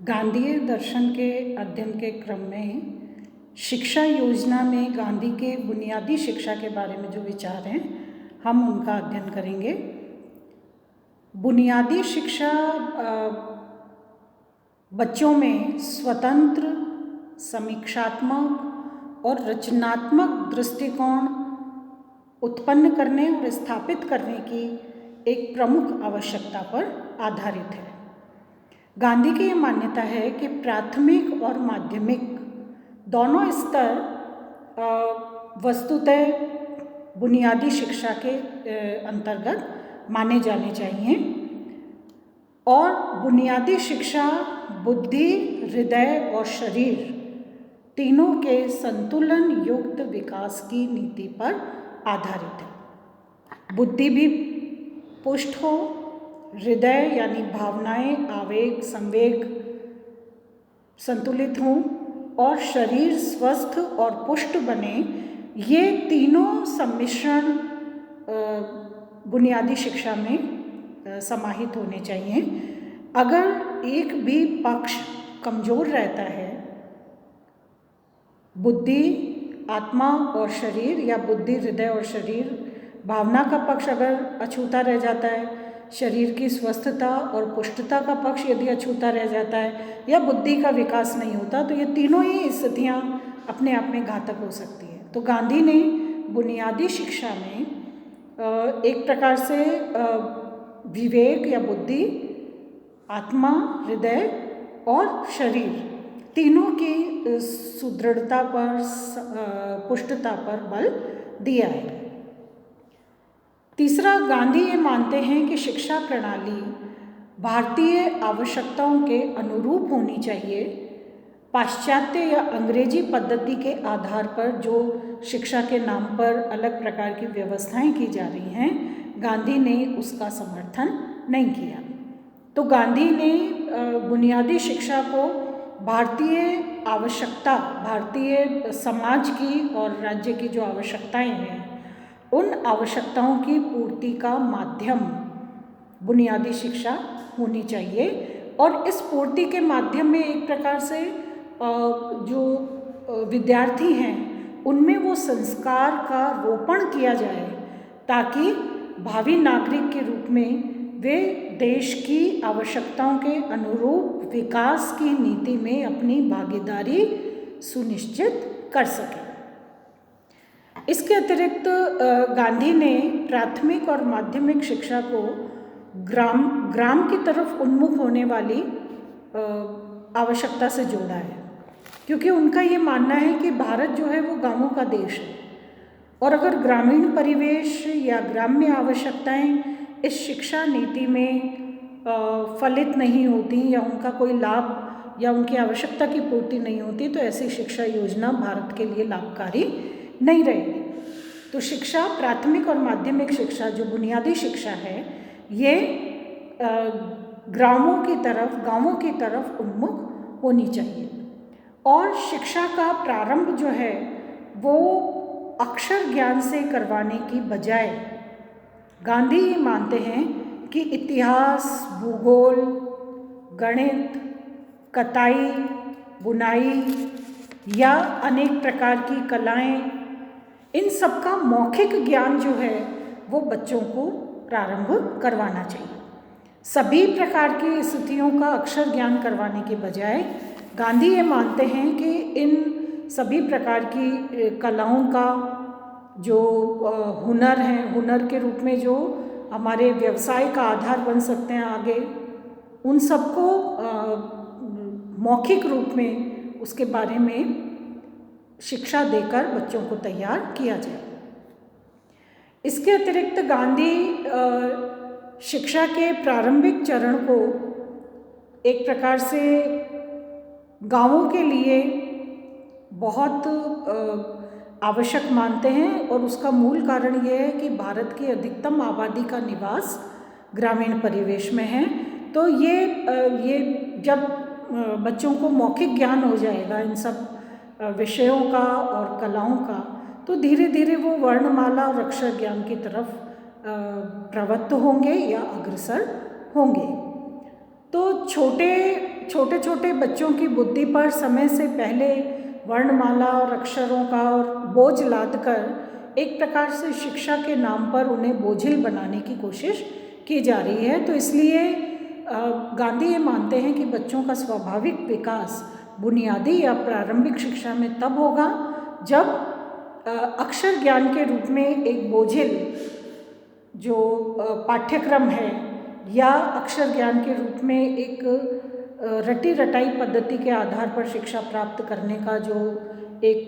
गांधीय दर्शन के अध्ययन के क्रम में शिक्षा योजना में गांधी के बुनियादी शिक्षा के बारे में जो विचार हैं हम उनका अध्ययन करेंगे। बुनियादी शिक्षा बच्चों में स्वतंत्र, समीक्षात्मक और रचनात्मक दृष्टिकोण उत्पन्न करने और स्थापित करने की एक प्रमुख आवश्यकता पर आधारित है। गांधी की ये मान्यता है कि प्राथमिक और माध्यमिक दोनों स्तर वस्तुतः बुनियादी शिक्षा के अंतर्गत माने जाने चाहिए और बुनियादी शिक्षा बुद्धि, हृदय और शरीर तीनों के संतुलन युक्त विकास की नीति पर आधारित है। बुद्धि भी पुष्ट हो, हृदय यानी भावनाएं, आवेग, संवेग संतुलित हों और शरीर स्वस्थ और पुष्ट बने, ये तीनों सम्मिश्रण बुनियादी शिक्षा में समाहित होने चाहिए। अगर एक भी पक्ष कमज़ोर रहता है, बुद्धि, आत्मा और शरीर या बुद्धि, हृदय और शरीर, भावना का पक्ष अगर अछूता रह जाता है, शरीर की स्वस्थता और पुष्टता का पक्ष यदि अछूता रह जाता है या बुद्धि का विकास नहीं होता, तो ये तीनों ही स्थितियाँ अपने आप में घातक हो सकती हैं। तो गांधी ने बुनियादी शिक्षा में एक प्रकार से विवेक या बुद्धि, आत्मा, हृदय और शरीर तीनों की सुदृढ़ता पर, पुष्टता पर बल दिया है। तीसरा, गांधी ये मानते हैं कि शिक्षा प्रणाली भारतीय आवश्यकताओं के अनुरूप होनी चाहिए। पाश्चात्य या अंग्रेजी पद्धति के आधार पर जो शिक्षा के नाम पर अलग प्रकार की व्यवस्थाएं की जा रही हैं, गांधी ने उसका समर्थन नहीं किया। तो गांधी ने बुनियादी शिक्षा को भारतीय आवश्यकता, भारतीय समाज की और राज्य की जो आवश्यकताएं हैं, उन आवश्यकताओं की पूर्ति का माध्यम बुनियादी शिक्षा होनी चाहिए और इस पूर्ति के माध्यम में एक प्रकार से जो विद्यार्थी हैं उनमें वो संस्कार का रोपण किया जाए ताकि भावी नागरिक के रूप में वे देश की आवश्यकताओं के अनुरूप विकास की नीति में अपनी भागीदारी सुनिश्चित कर सकें। इसके अतिरिक्त गांधी ने प्राथमिक और माध्यमिक शिक्षा को ग्राम की तरफ उन्मुख होने वाली आवश्यकता से जोड़ा है, क्योंकि उनका ये मानना है कि भारत जो है वो गांवों का देश है और अगर ग्रामीण परिवेश या ग्राम्य आवश्यकताएं इस शिक्षा नीति में फलित नहीं होती या उनका कोई लाभ या उनकी आवश्यकता की पूर्ति नहीं होती, तो ऐसी शिक्षा योजना भारत के लिए लाभकारी नहीं रहेगी। तो शिक्षा, प्राथमिक और माध्यमिक शिक्षा जो बुनियादी शिक्षा है, ये गांवों की तरफ उन्मुख होनी चाहिए और शिक्षा का प्रारंभ जो है वो अक्षर ज्ञान से करवाने की बजाय गांधी ये मानते हैं कि इतिहास, भूगोल, गणित, कताई, बुनाई या अनेक प्रकार की कलाएं, इन सब का मौखिक ज्ञान जो है वो बच्चों को प्रारंभ करवाना चाहिए। सभी प्रकार की स्थितियों का अक्षर ज्ञान करवाने के बजाय गांधी ये मानते हैं कि इन सभी प्रकार की कलाओं का जो हुनर है, हुनर के रूप में जो हमारे व्यवसाय का आधार बन सकते हैं आगे, उन सबको मौखिक रूप में उसके बारे में शिक्षा देकर बच्चों को तैयार किया जाए। इसके अतिरिक्त गांधी शिक्षा के प्रारंभिक चरण को एक प्रकार से गांवों के लिए बहुत आवश्यक मानते हैं और उसका मूल कारण ये है कि भारत की अधिकतम आबादी का निवास ग्रामीण परिवेश में है। तो ये जब बच्चों को मौखिक ज्ञान हो जाएगा इन सब विषयों का और कलाओं का, तो धीरे धीरे वो वर्णमाला और अक्षर ज्ञान की तरफ प्रवृत्त होंगे या अग्रसर होंगे। तो छोटे छोटे छोटे बच्चों की बुद्धि पर समय से पहले वर्णमाला और अक्षरों का और बोझ लाद कर एक प्रकार से शिक्षा के नाम पर उन्हें बोझिल बनाने की कोशिश की जा रही है। तो इसलिए गांधी ये मानते हैं कि बच्चों का स्वाभाविक विकास बुनियादी या प्रारंभिक शिक्षा में तब होगा जब अक्षर ज्ञान के रूप में एक बोझिल जो पाठ्यक्रम है या अक्षर ज्ञान के रूप में एक रटी रटाई पद्धति के आधार पर शिक्षा प्राप्त करने का जो एक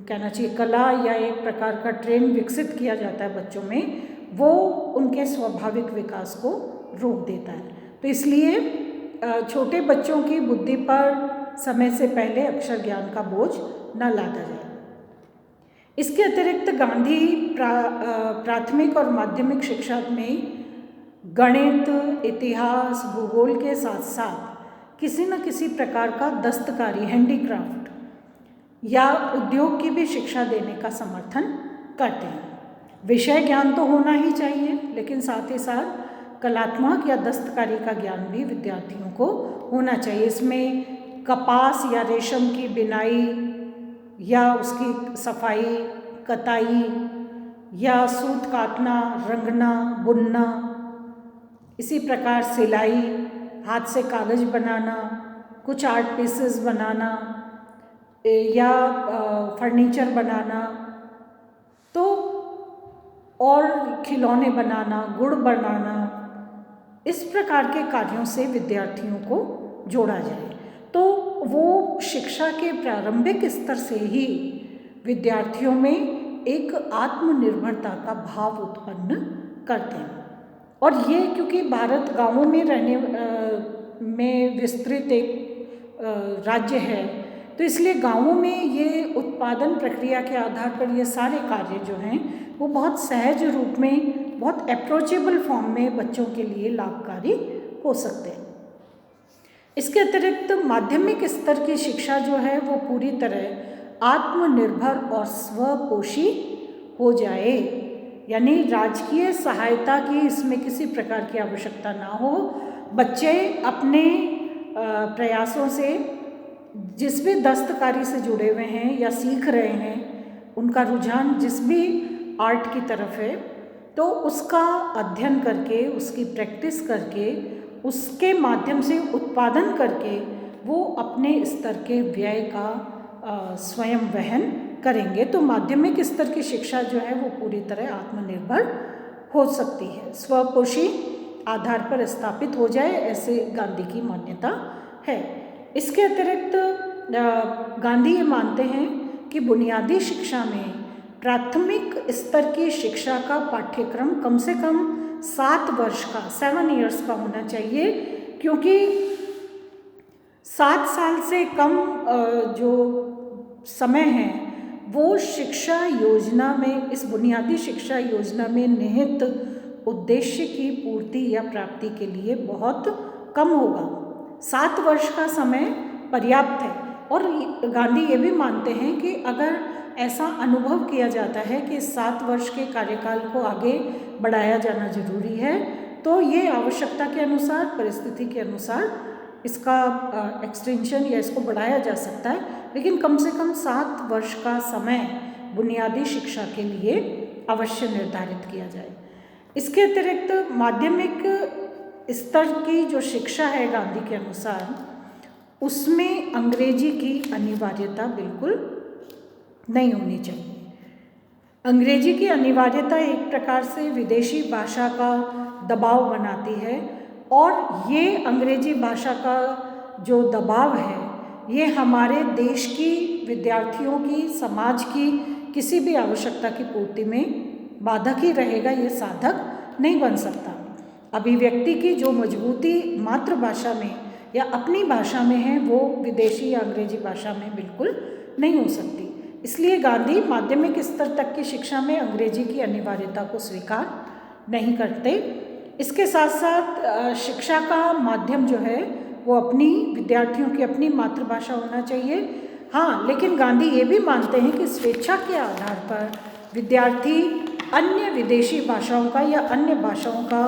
कहना चाहिए कला या एक प्रकार का ट्रेंड विकसित किया जाता है बच्चों में, वो उनके स्वाभाविक विकास को रोक देता है। तो इसलिए छोटे बच्चों की बुद्धि पर समय से पहले अक्षर ज्ञान का बोझ न लादा जाए। इसके अतिरिक्त गांधी प्राथमिक और माध्यमिक शिक्षा में गणित, इतिहास, भूगोल के साथ साथ किसी न किसी प्रकार का दस्तकारी, हैंडीक्राफ्ट या उद्योग की भी शिक्षा देने का समर्थन करते हैं। विषय ज्ञान तो होना ही चाहिए, लेकिन साथ ही साथ कलात्मक या दस्तकारी का ज्ञान भी विद्यार्थियों को होना चाहिए। इसमें कपास या रेशम की बिनाई या उसकी सफाई, कताई या सूत काटना, रंगना, बुनना, इसी प्रकार सिलाई, हाथ से कागज़ बनाना, कुछ आर्ट पीसेस बनाना या फर्नीचर बनाना, तो और खिलौने बनाना, गुड़ बनाना, इस प्रकार के कार्यों से विद्यार्थियों को जोड़ा जाए। तो वो शिक्षा के प्रारंभिक स्तर से ही विद्यार्थियों में एक आत्मनिर्भरता का भाव उत्पन्न करते हैं। और ये क्योंकि भारत गांवों में रहने में विस्तृत एक राज्य है, तो इसलिए गांवों में ये उत्पादन प्रक्रिया के आधार पर ये सारे कार्य जो हैं वो बहुत सहज रूप में, बहुत अप्रोचेबल फॉर्म में बच्चों के लिए लाभकारी हो सकते हैं। इसके अतिरिक्त माध्यमिक स्तर की शिक्षा जो है वो पूरी तरह आत्मनिर्भर और स्वपोषी हो जाए, यानी राजकीय सहायता की इसमें किसी प्रकार की आवश्यकता ना हो। बच्चे अपने प्रयासों से जिस भी दस्तकारी से जुड़े हुए हैं या सीख रहे हैं, उनका रुझान जिस भी आर्ट की तरफ है, तो उसका अध्ययन करके, उसकी प्रैक्टिस करके, उसके माध्यम से उत्पादन करके वो अपने स्तर के व्यय का स्वयं वहन करेंगे। तो माध्यमिक स्तर की शिक्षा जो है वो पूरी तरह आत्मनिर्भर हो सकती है, स्वपोषी आधार पर स्थापित हो जाए, ऐसे गांधी की मान्यता है। इसके अतिरिक्त गांधी ये मानते हैं कि बुनियादी शिक्षा में प्राथमिक स्तर की शिक्षा का पाठ्यक्रम कम से कम 7 वर्ष का, 7 इयर्स का होना चाहिए, क्योंकि 7 साल से कम जो समय है वो शिक्षा योजना में, इस बुनियादी शिक्षा योजना में निहित उद्देश्य की पूर्ति या प्राप्ति के लिए बहुत कम होगा। 7 वर्ष का समय पर्याप्त है। और गांधी ये भी मानते हैं कि अगर ऐसा अनुभव किया जाता है कि 7 वर्ष के कार्यकाल को आगे बढ़ाया जाना जरूरी है, तो ये आवश्यकता के अनुसार, परिस्थिति के अनुसार इसका एक्सटेंशन या इसको बढ़ाया जा सकता है, लेकिन कम से कम 7 वर्ष का समय बुनियादी शिक्षा के लिए अवश्य निर्धारित किया जाए। इसके अतिरिक्त माध्यमिक स्तर की जो शिक्षा है गांधी के अनुसार, उसमें अंग्रेजी की अनिवार्यता बिल्कुल नहीं होनी चाहिए। अंग्रेजी की अनिवार्यता एक प्रकार से विदेशी भाषा का दबाव बनाती है, और ये अंग्रेजी भाषा का जो दबाव है ये हमारे देश की विद्यार्थियों की, समाज की किसी भी आवश्यकता की पूर्ति में बाधक ही रहेगा, ये साधक नहीं बन सकता। अभिव्यक्ति की जो मजबूती मातृभाषा में या अपनी भाषा में है वो विदेशी या अंग्रेजी भाषा में बिल्कुल नहीं हो सकती। इसलिए गांधी माध्यमिक स्तर तक की शिक्षा में अंग्रेजी की अनिवार्यता को स्वीकार नहीं करते। इसके साथ साथ शिक्षा का माध्यम जो है वो अपनी, विद्यार्थियों की अपनी मातृभाषा होना चाहिए। हाँ, लेकिन गांधी ये भी मानते हैं कि स्वेच्छा के आधार पर विद्यार्थी अन्य विदेशी भाषाओं का या अन्य भाषाओं का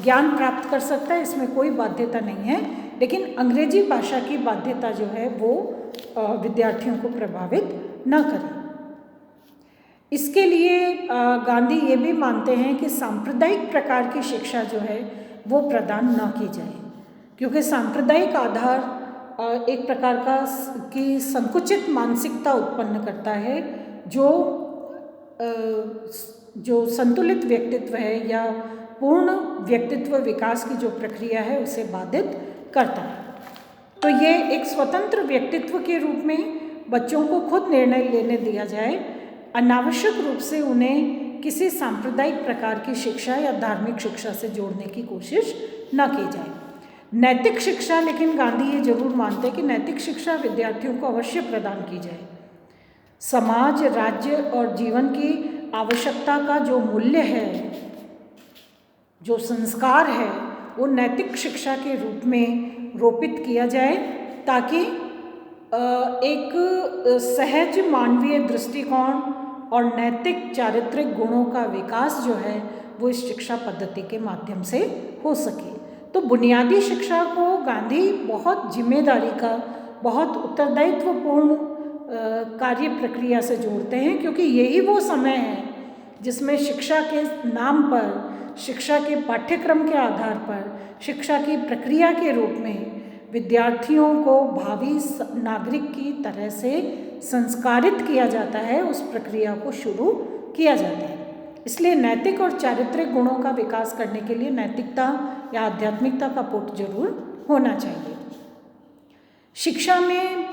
ज्ञान प्राप्त कर सकता है, इसमें कोई बाध्यता नहीं है। लेकिन अंग्रेजी भाषा की बाध्यता जो है वो विद्यार्थियों को प्रभावित न करे। इसके लिए गांधी ये भी मानते हैं कि सांप्रदायिक प्रकार की शिक्षा जो है वो प्रदान न की जाए, क्योंकि सांप्रदायिक आधार एक प्रकार का की संकुचित मानसिकता उत्पन्न करता है, जो संतुलित व्यक्तित्व है या पूर्ण व्यक्तित्व विकास की जो प्रक्रिया है उसे बाधित करता है। तो ये एक स्वतंत्र व्यक्तित्व के रूप में बच्चों को खुद निर्णय लेने दिया जाए, अनावश्यक रूप से उन्हें किसी सांप्रदायिक प्रकार की शिक्षा या धार्मिक शिक्षा से जोड़ने की कोशिश न की जाए। नैतिक शिक्षा, लेकिन गांधी ये जरूर मानते हैं कि नैतिक शिक्षा विद्यार्थियों को अवश्य प्रदान की जाए। समाज, राज्य और जीवन की आवश्यकता का जो मूल्य है, जो संस्कार है, वो नैतिक शिक्षा के रूप में रोपित किया जाए, ताकि एक सहज मानवीय दृष्टिकोण और नैतिक चारित्रिक गुणों का विकास जो है वो इस शिक्षा पद्धति के माध्यम से हो सके। तो बुनियादी शिक्षा को गांधी बहुत जिम्मेदारी का, बहुत उत्तरदायित्वपूर्ण कार्य प्रक्रिया से जोड़ते हैं, क्योंकि यही वो समय है जिसमें शिक्षा के नाम पर, शिक्षा के पाठ्यक्रम के आधार पर, शिक्षा की प्रक्रिया के रूप में विद्यार्थियों को भावी नागरिक की तरह से संस्कारित किया जाता है, उस प्रक्रिया को शुरू किया जाता है। इसलिए नैतिक और चारित्रिक गुणों का विकास करने के लिए नैतिकता या आध्यात्मिकता का पुट जरूर होना चाहिए। शिक्षा में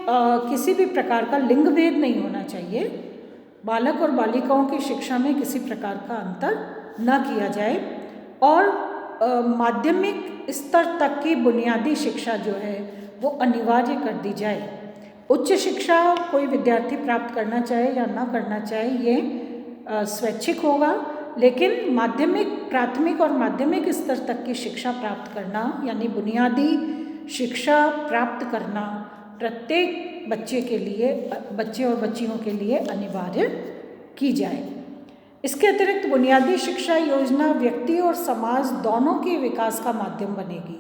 किसी भी प्रकार का लिंग भेद नहीं होना चाहिए। बालक और बालिकाओं की शिक्षा में किसी प्रकार का अंतर न किया जाए, और माध्यमिक स्तर तक की बुनियादी शिक्षा जो है वो अनिवार्य कर दी जाए। उच्च शिक्षा कोई विद्यार्थी प्राप्त करना चाहे या ना करना चाहे ये स्वैच्छिक होगा, लेकिन माध्यमिक, प्राथमिक और माध्यमिक स्तर तक की शिक्षा प्राप्त करना, यानी बुनियादी शिक्षा प्राप्त करना प्रत्येक बच्चे के लिए, बच्चे और बच्चियों के लिए अनिवार्य की जाए। इसके अतिरिक्त बुनियादी शिक्षा योजना व्यक्ति और समाज दोनों के विकास का माध्यम बनेगी।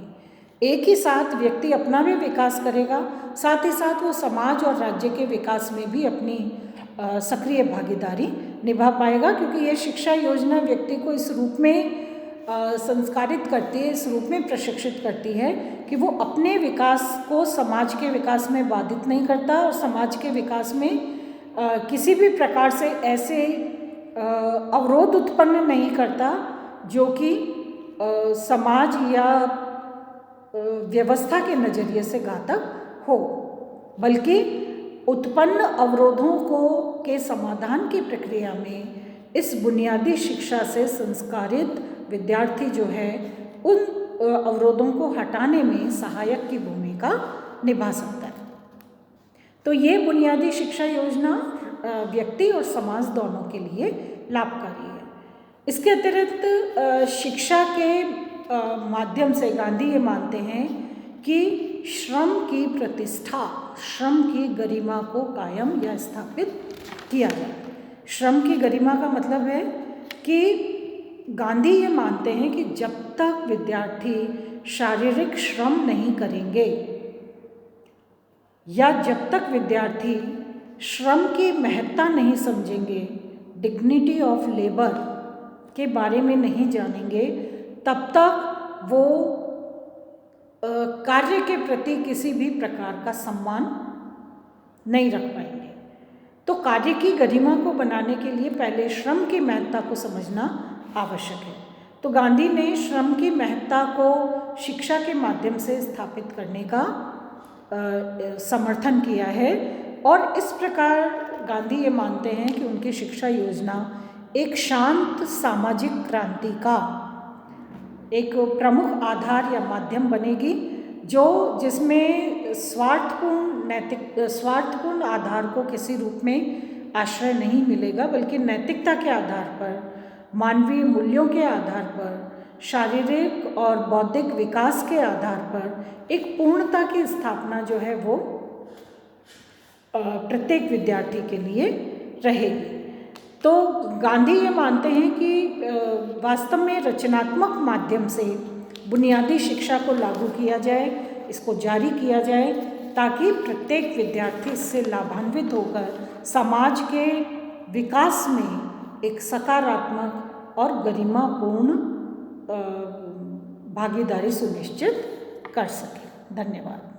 एक ही साथ व्यक्ति अपना भी विकास करेगा, साथ ही साथ वो समाज और राज्य के विकास में भी अपनी सक्रिय भागीदारी निभा पाएगा, क्योंकि ये शिक्षा योजना व्यक्ति को इस रूप में संस्कारित करती है, इस रूप में प्रशिक्षित करती है कि वो अपने विकास को समाज के विकास में बाधित नहीं करता, और समाज के विकास में किसी भी प्रकार से ऐसे अवरोध उत्पन्न नहीं करता जो कि समाज या व्यवस्था के नज़रिए से घातक हो, बल्कि उत्पन्न अवरोधों के समाधान की प्रक्रिया में इस बुनियादी शिक्षा से संस्कारित विद्यार्थी जो है उन अवरोधों को हटाने में सहायक की भूमिका निभा सकता है। तो ये बुनियादी शिक्षा योजना व्यक्ति और समाज दोनों के लिए लाभकारी है। इसके अतिरिक्त शिक्षा के माध्यम से गांधी ये मानते हैं कि श्रम की प्रतिष्ठा, श्रम की गरिमा को कायम या स्थापित किया जाए। श्रम की गरिमा का मतलब है कि गांधी ये मानते हैं कि जब तक विद्यार्थी शारीरिक श्रम नहीं करेंगे या जब तक विद्यार्थी श्रम की महत्ता नहीं समझेंगे, डिग्निटी ऑफ लेबर के बारे में नहीं जानेंगे, तब तक वो कार्य के प्रति किसी भी प्रकार का सम्मान नहीं रख पाएंगे। तो कार्य की गरिमा को बनाने के लिए पहले श्रम की महत्ता को समझना आवश्यक है। तो गांधी ने श्रम की महत्ता को शिक्षा के माध्यम से स्थापित करने का समर्थन किया है, और इस प्रकार गांधी ये मानते हैं कि उनकी शिक्षा योजना एक शांत सामाजिक क्रांति का एक प्रमुख आधार या माध्यम बनेगी, जिसमें स्वार्थपूर्ण आधार को किसी रूप में आश्रय नहीं मिलेगा, बल्कि नैतिकता के आधार पर, मानवीय मूल्यों के आधार पर, शारीरिक और बौद्धिक विकास के आधार पर एक पूर्णता की स्थापना जो है वो प्रत्येक विद्यार्थी के लिए रहेगी। तो गांधी ये मानते हैं कि वास्तव में रचनात्मक माध्यम से बुनियादी शिक्षा को लागू किया जाए, इसको जारी किया जाए ताकि प्रत्येक विद्यार्थी इससे लाभान्वित होकर समाज के विकास में एक सकारात्मक और गरिमापूर्ण भागीदारी सुनिश्चित कर सके। धन्यवाद।